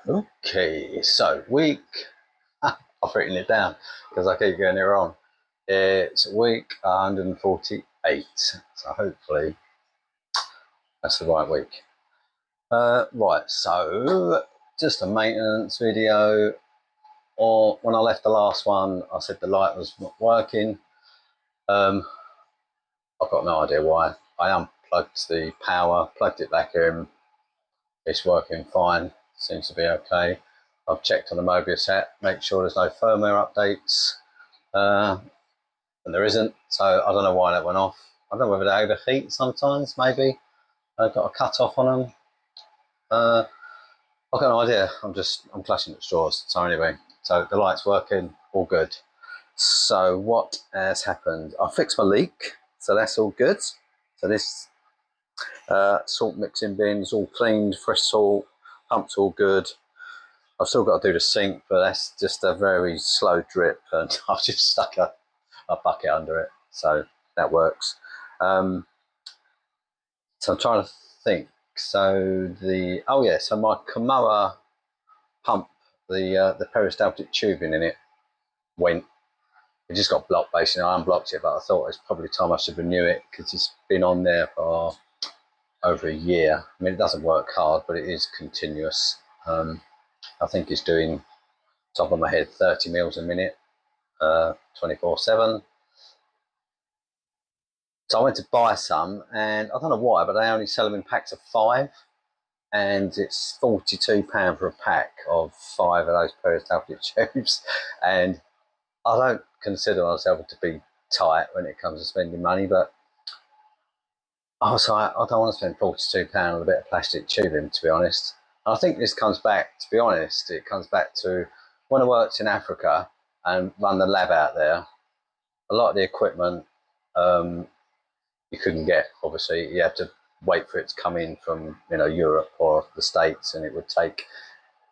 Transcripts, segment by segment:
Okay, so week, I've written it down because I keep getting it wrong. It's week 148, so hopefully that's the right week. Right, so just a maintenance video. Or when I left the last one, I said the light was not working. I've got no idea why. I unplugged the power, plugged it back in. It's working fine. Seems to be okay. I've checked on the Mobius app, make sure there's no firmware updates, and there isn't. So I don't know why that went off. I don't know whether they overheat sometimes. Maybe I've got a cut off on them. I've got no idea. I'm clutching at straws. So anyway, so the light's working, all good. So what has happened? I fixed my leak, so that's all good. So this salt mixing bin's all cleaned, fresh salt, pump's all good. I've still got to do the sink, but that's just a very slow drip, and I've just stuck a bucket under it, so that works. So I'm trying to think. So so my Kamoa pump, the peristaltic tubing in it went. It just got blocked basically. I unblocked it, but I thought it's probably time I should renew it because it's been on there for over a year. I mean, it doesn't work hard, but it is continuous. I think it's doing, top of my head, 30 mils a minute, 24/7. So I went to buy some, and I don't know why, but they only sell them in packs of 5, and it's £42 for a pack of 5 of those peristaltic tubes. And I don't consider myself to be tight when it comes to spending money, but I was like, I don't want to spend £42 on a bit of plastic tubing, to be honest. And I think this comes back, to be honest, it comes back to when I worked in Africa and run the lab out there. A lot of the equipment you couldn't get, obviously. You had to wait for it to come in from Europe or the States, and it would take,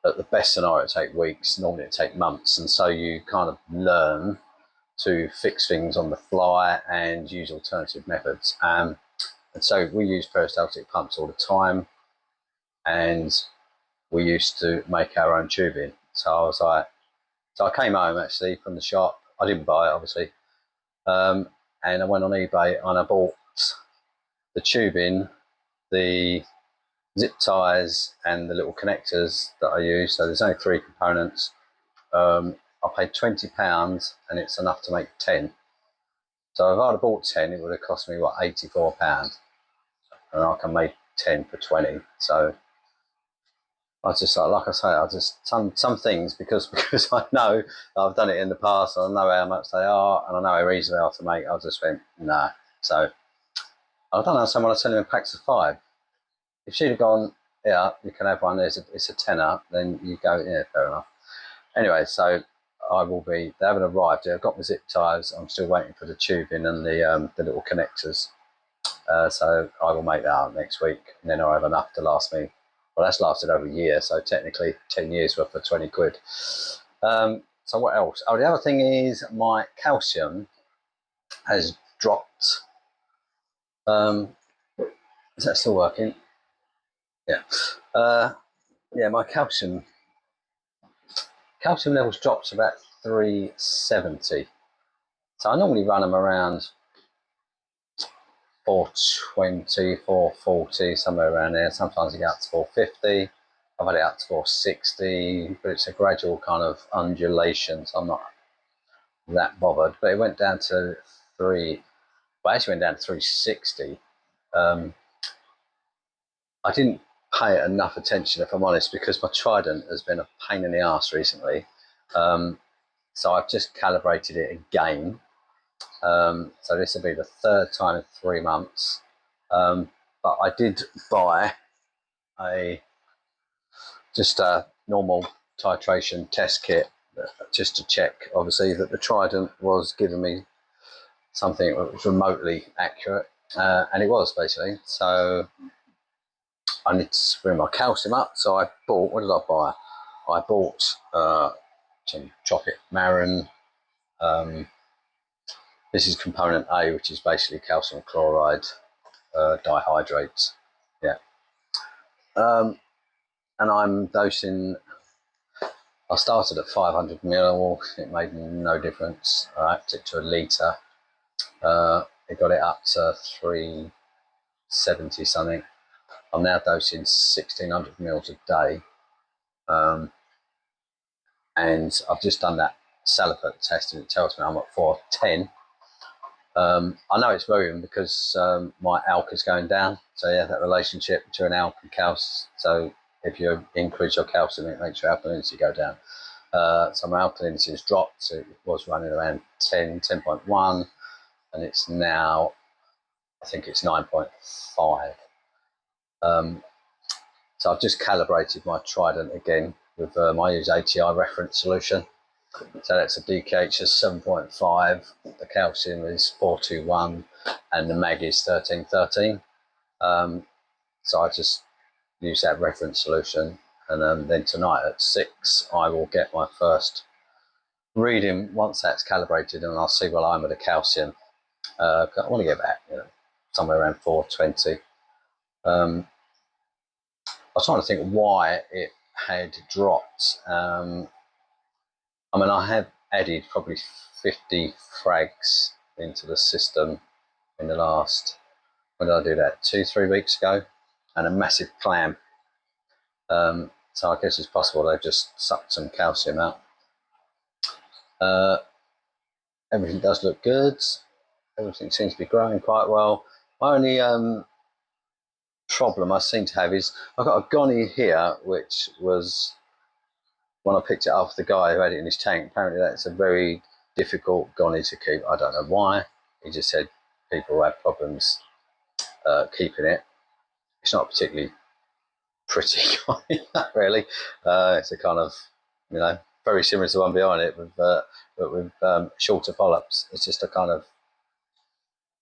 at the best scenario, it'd take weeks. Normally it'd take months. And so you kind of learn to fix things on the fly and use alternative methods. And so we use peristaltic pumps all the time, and we used to make our own tubing. So I came home actually from the shop. I didn't buy it, obviously. And I went on eBay and I bought the tubing, the zip ties, and the little connectors that I use. So there's only 3 components. I paid £20 and it's enough to make 10. So if I'd have bought 10, it would have cost me, what, £84. And I can make 10 for 20. So I just, like I say, I just, some things, because I know I've done it in the past, and I know how much they are, and I know how easy they are to make, I just went, nah. So I don't know, someone was selling in packs of 5. If she'd have gone, yeah, you can have one, it's a tenner, then you go, yeah, fair enough. Anyway, so they haven't arrived yet. I've got my zip ties, I'm still waiting for the tubing and the little connectors. So I will make that out next week, and then I'll have enough to last me. Well, that's lasted over a year, so technically 10 years worth for 20 quid. So what else? Oh, the other thing is my calcium has dropped. Is that still working? Yeah. Yeah, my calcium levels dropped to about 370. So I normally run them around 420, 440, somewhere around there. Sometimes I get up to 450. I've had it up to 460, but it's a gradual kind of undulation, so I'm not that bothered. But it went down to actually went down to 360. I didn't pay it enough attention, if I'm honest, because my Trident has been a pain in the arse recently. So I've just calibrated it again. So this will be the 3rd time in 3 months. But I did buy just a normal titration test kit, just to check, obviously, that the Trident was giving me something that was remotely accurate, and it was, basically. So I need to bring my calcium up. So I bought, what did I buy? I bought some Tropic Marin. This is component A, which is basically calcium chloride dihydrates. Yeah. And I'm dosing I started at 500 ml, it made no difference. I upped it to a litre. It got it up to 370 something. I'm now dosing 1600 mils a day. And I've just done that Salivert test and it tells me I'm at 410. I know it's worrying because my ALK is going down. So yeah, that relationship between ALK and calcium. So if you increase your calcium, it makes your alkalinity go down. So my alkalinity has dropped. So it was running around 10, 10.1, and it's now, I think it's 9.5. So I've just calibrated my Trident again with I use ATI reference solution. So that's a DKH of 7.5, the calcium is 421, and the mag is 1313. So I just use that reference solution, and then tonight at 6 I will get my first reading once that's calibrated, and I'll see where I'm with the calcium. I want to get back, somewhere around 420. I was trying to think why it had dropped. I mean, I have added probably 50 frags into the system in the last, when did I do that? 2-3 weeks ago, and a massive clam. So I guess it's possible they've just sucked some calcium out. Everything does look good. Everything seems to be growing quite well. My only problem I seem to have is I've got a Gonny here, which was, when I picked it up, the guy who had it in his tank, apparently that's a very difficult Gonny to keep. I don't know why. He just said people have problems keeping it. It's not particularly pretty Gonny, really. It's a kind of, very similar to the one behind it, but with shorter polyps. It's just a kind of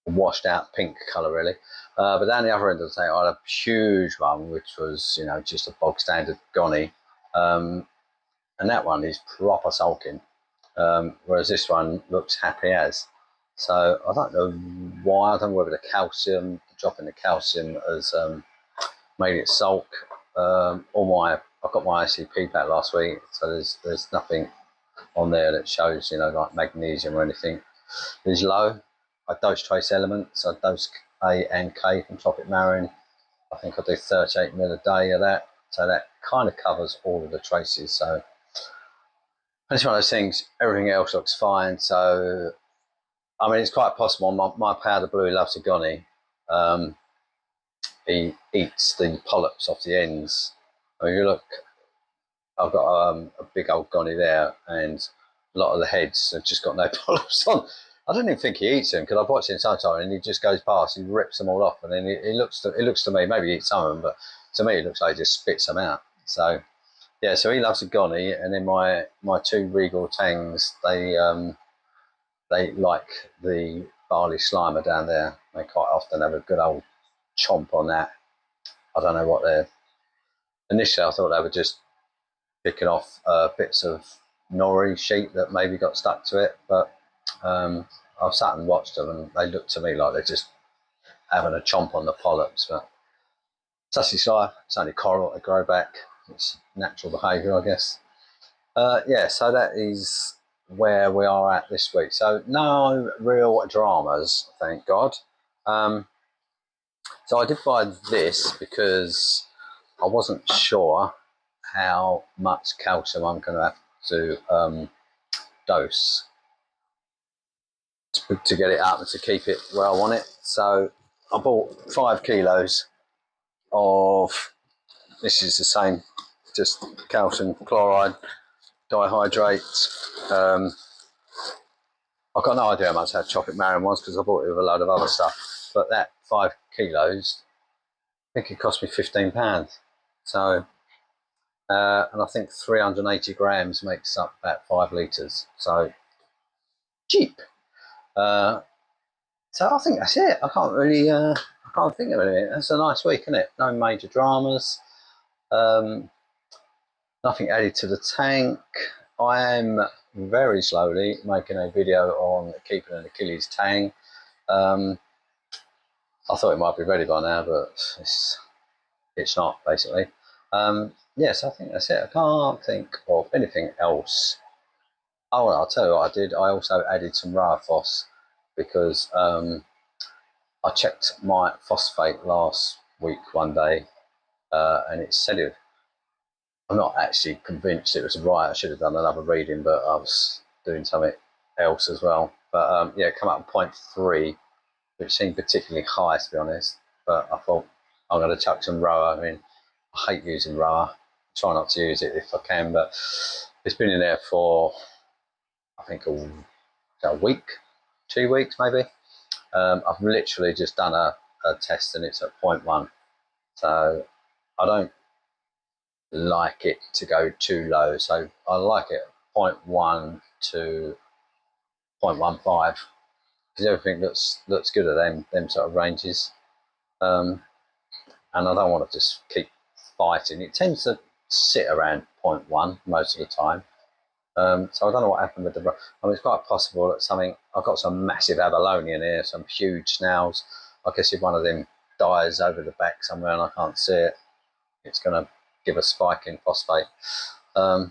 washed out pink colour, really. But down the other end of the tank, I had a huge one, which was, just a bog standard Gonny. And that one is proper sulking, whereas this one looks happy as. So I don't know why. I don't know whether the drop in the calcium has made it sulk. I got my ICP back last week, so there's nothing on there that shows, like magnesium or anything is low. I dose trace elements. I dose A and K from Tropic Marine. I think I do 38 mil a day of that, so that kind of covers all of the traces. So it's one of those things. Everything else looks fine. So I mean, it's quite possible. My powder blue loves a Gonny. He eats the polyps off the ends. I mean, you look, I've got a big old Gonny there, and a lot of the heads have just got no polyps on. I don't even think he eats them, because I've watched him sometimes, and he just goes past, he rips them all off, and then it looks to me, maybe he eats some of them, but to me it looks like he just spits them out. So yeah, so he loves a Gonny, and then my two Regal Tangs, they like the barley slimer down there. They quite often have a good old chomp on that. I don't know what they're. Initially, I thought they were just picking off bits of nori sheet that maybe got stuck to it, but I've sat and watched them, and they look to me like they're just having a chomp on the polyps. But such is life. It's only coral to grow back. It's natural behaviour, I guess. Yeah, so that is where we are at this week. So no real dramas, thank God. So I did buy this because I wasn't sure how much calcium I'm going to have to dose to get it up and to keep it where I want it. So I bought 5 kilos of, this is the same, just calcium chloride dihydrate. I've got no idea how much that Tropic Marine was, because I bought it with a load of other stuff, but that 5 kilos, I think it cost me £15. So and I think 380 grams makes up about 5 litres, so cheap. So I think that's it. I can't really, I can't think of anything. It's a nice week, isn't it? No major dramas. Nothing added to the tank. I am very slowly making a video on keeping an Achilles tang. I thought it might be ready by now, but it's not, basically. Yes, I think that's it. I can't think of anything else. Oh, well, I'll tell you what I did. I also added some Raufoss because I checked my phosphate last week one day, and it said it. I'm not actually convinced it was right. I should have done another reading, but I was doing something else as well. But yeah, it came up at 0.3, which seemed particularly high to be honest. But I thought I'm going to chuck some Roa. I mean, I hate using Roa. Try not to use it if I can, but it's been in there for I think a week, 2 weeks maybe. I've literally just done a test and it's at 0.1. So I don't like it to go too low. So I like it 0.1 to 0.15 because everything looks good at them sort of ranges. And I don't want to just keep fighting. It tends to sit around 0.1 most of the time. So I don't know what happened with the. I mean, it's quite possible that something. I've got some massive abalone in here, some huge snails. I guess if one of them dies over the back somewhere and I can't see it, it's going to give a spike in phosphate. So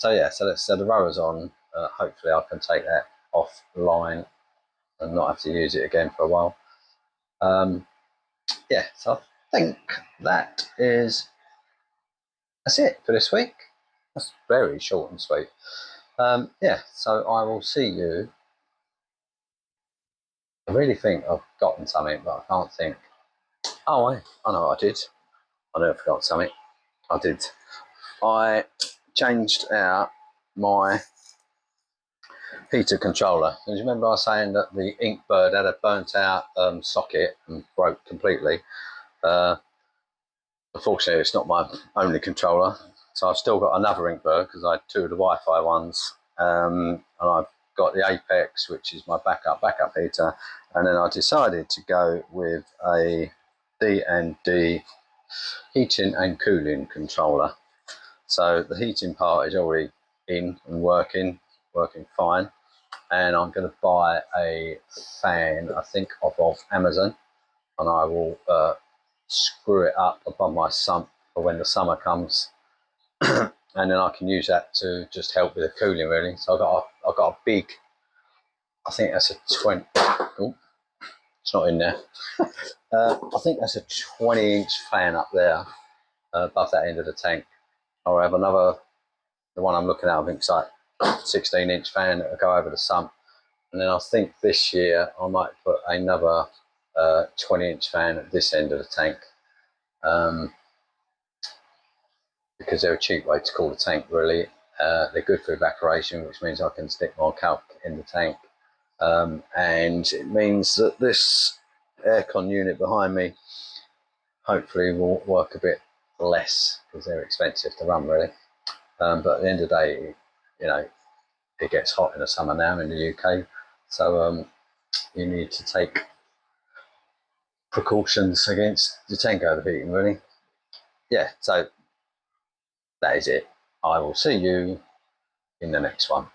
yeah, so the rower's on. Hopefully, I can take that offline and not have to use it again for a while. Yeah, so I think that's it for this week. That's very short and sweet. Yeah, so I will see you. I really think I've gotten something, but I can't think. Oh, I know what I did. I know I forgot something. I did. I changed out my heater controller. And you remember I was saying that the Inkbird had a burnt out socket and broke completely? Unfortunately, it's not my only controller. So I've still got another Inkbird because I had two of the Wi-Fi ones. And I've got the Apex, which is my backup heater. And then I decided to go with a D&D heating and cooling controller. So the heating part is already in and working fine. And I'm going to buy a fan, I think, off of Amazon, and I will screw it up above my sump for when the summer comes, and then I can use that to just help with the cooling, really. So I've got a big, I think that's a 20. Oh, it's not in there. I think that's a 20-inch fan up there above that end of the tank. I'll have another. The one I'm looking at, I think it's like 16-inch fan that will go over the sump. And then I think this year I might put another 20-inch fan at this end of the tank, because they're a cheap way to cool the tank, really. They're good for evaporation, which means I can stick more calc in the tank. And it means that this aircon unit behind me hopefully will work a bit less because they're expensive to run, really. But at the end of the day, it gets hot in the summer now in the UK. So you need to take precautions against the tank overheating, really. Yeah, so that is it. I will see you in the next one.